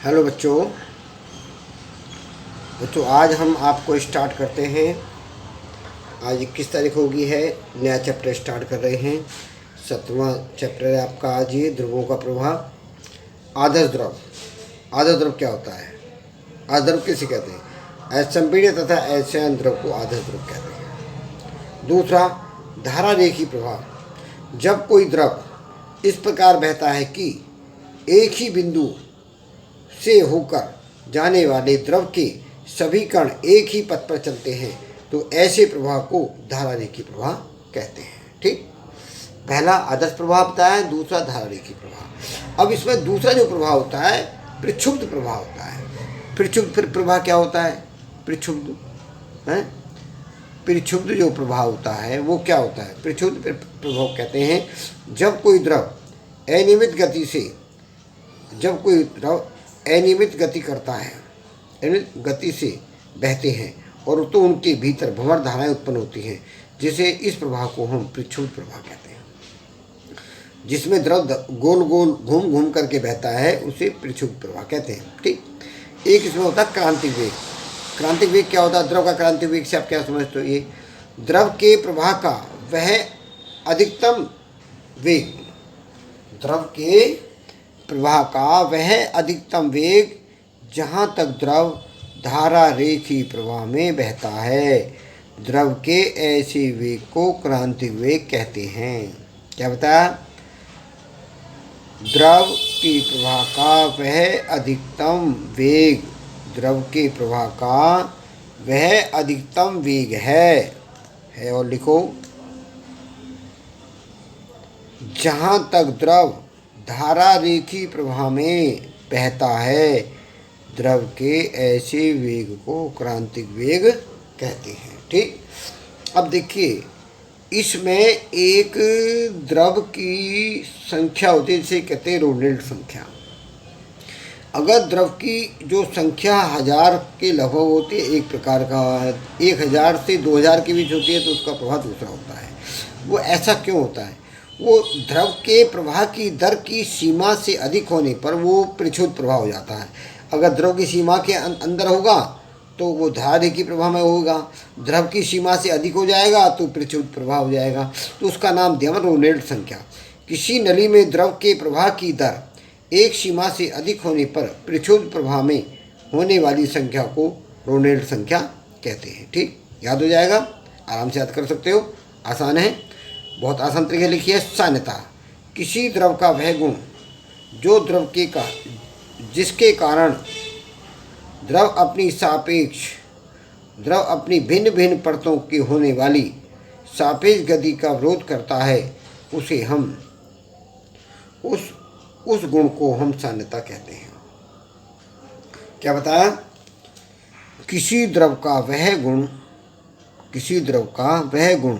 Hello बच्चों आज हम आपको स्टार्ट करते हैं। आज 21 तारीख होगी है, नया चैप्टर स्टार्ट कर रहे हैं। 7वां चैप्टर है आपका आज ये ध्रुवों का प्रभाव। आदर्श द्रव। आदर्श द्रव क्या होता है? आदर्श द्रव किसे कहते हैं? असंपीड़ित तथा अचयन द्रव को आदर्श द्रव कहते हैं। दूसरा, धारा रेखी प्रभाव। जब कोई द्रव इस प्रकार बहता है कि एक ही बिंदु से होकर जाने वाले द्रव के सभी कण एक ही पथ पर चलते हैं तो ऐसे प्रभाव को धारा रेखी प्रभाव कहते हैं। ठीक, पहला आदर्श प्रभाव होता है, दूसरा धारा रेखी प्रभाव। अब इसमें दूसरा जो प्रभाव होता है प्रक्षुब्ध प्रभाव होता है। प्रक्षुब्ध प्रभाव क्या होता है? प्रक्षुब्ध है, प्रक्षुब्ध जो प्रभाव होता है वो क्या होता है? प्रक्षुब्ध प्रभाव कहते हैं जब कोई द्रव अनियमित गति से अनियमित गति करता है, अनियमित गति से बहते हैं और तो उनके भीतर भंवर धाराएं उत्पन्न होती हैं, जिसे इस प्रभाव को हम प्रक्षुब्ध प्रभाव कहते हैं। जिसमें द्रव गोल गोल घूम घूम करके बहता है उसे प्रक्षुब्ध प्रभाव कहते हैं। ठीक, एक इसमें होता है क्रांतिक वेग। क्रांतिक वेग क्या होता है? द्रव का क्रांतिक वेग से आप क्या समझते हो? ये द्रव के प्रवाह का वह अधिकतम वेग, द्रव के प्रवाह का वह अधिकतम वेग जहाँ तक द्रव धारा रेखी प्रवाह में बहता है। द्रव के ऐसे वेग को क्रांतिक वेग कहते हैं। क्या बताया? द्रव के प्रवाह का वह अधिकतम वेग, द्रव के प्रवाह का वह अधिकतम वेग है और लिखो, जहाँ तक द्रव धारा रेखी प्रवाह में बहता है, द्रव के ऐसे वेग को क्रांतिक वेग कहते हैं। ठीक, अब देखिए इसमें एक द्रव की संख्या होती है जिसे कहते हैं रोनेल्ट संख्या। अगर द्रव की जो संख्या 1000 के लगभग होती है, एक प्रकार का 1000 से 2000 के बीच होती है, तो उसका प्रभाव दूसरा होता है। वो ऐसा क्यों होता है? वो द्रव के प्रवाह की दर की सीमा से अधिक होने पर वो प्रक्षुब्ध प्रभाव हो जाता है। अगर द्रव की सीमा के अंदर होगा तो वो धारा रेखी प्रभाव में होगा, द्रव की सीमा से अधिक हो जाएगा तो प्रक्षुब्ध प्रभाव हो जाएगा। तो उसका नाम दिया रोनेल्ट संख्या। किसी नली में द्रव के प्रवाह की दर एक सीमा से अधिक होने पर प्रक्षुब्ध प्रभाव में होने वाली संख्या को रोनेल्ट संख्या कहते हैं। ठीक, याद हो जाएगा, आराम से याद कर सकते हो, आसान है, बहुत आसान तरीके लिखिए। सान्यता, किसी द्रव का वह गुण जो जिसके कारण द्रव अपनी भिन्न भिन्न परतों की होने वाली सापेक्ष गति का विरोध करता है, उसे हम उस गुण को हम सान्यता कहते हैं। क्या बताया? किसी द्रव का वह गुण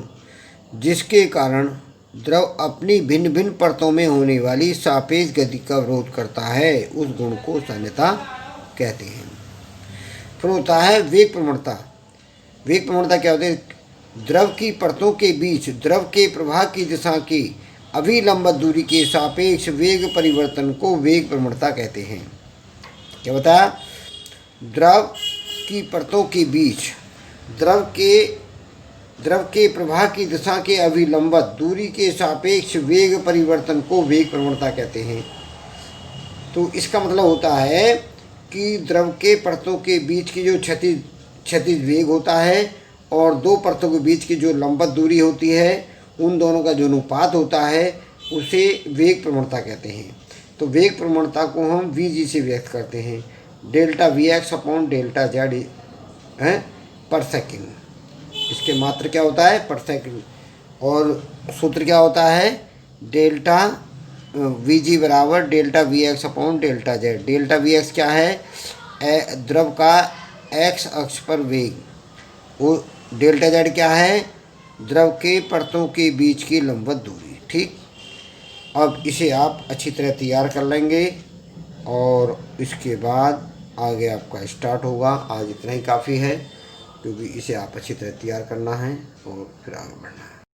जिसके कारण द्रव अपनी भिन्न भिन्न परतों में होने वाली सापेक्ष गति का विरोध करता है, उस गुण को सान्यता कहते हैं। फिर होता है वेग प्रवणता। वेग प्रवणता क्या होती है? द्रव की परतों के बीच द्रव के प्रवाह की दिशा की अभिलंबित दूरी के सापेक्ष वेग परिवर्तन को वेग प्रवणता कहते हैं। क्या बताया? द्रव की परतों के बीच द्रव के प्रवाह की दिशा के अभिलंबित दूरी के सापेक्ष वेग परिवर्तन को वेग प्रवणता कहते हैं। तो इसका मतलब होता है कि द्रव के परतों के बीच की जो क्षैतिज वेग होता है और दो परतों के बीच की जो लंबवत दूरी होती है, उन दोनों का जो अनुपात होता है उसे वेग प्रवणता कहते हैं। तो वेग प्रवणता को हम Vg से व्यक्त करते हैं, delta Vx upon delta Z है पर सेकेंड। इसके मात्र क्या होता है? पर सेकेंड। और सूत्र क्या होता है? डेल्टा Vg बराबर delta Vx upon delta Z। Delta Vx क्या है? द्रव का x अक्ष पर वेग। वो डेल्टा Z क्या है? द्रव के परतों के बीच की लंबवत दूरी। ठीक, अब इसे आप अच्छी तरह तैयार कर लेंगे और इसके बाद आगे आपका स्टार्ट होगा। आज इतना ही काफ़ी है, क्योंकि इसे आप अच्छी तरह तैयार करना है और फिर आगे बढ़ना है।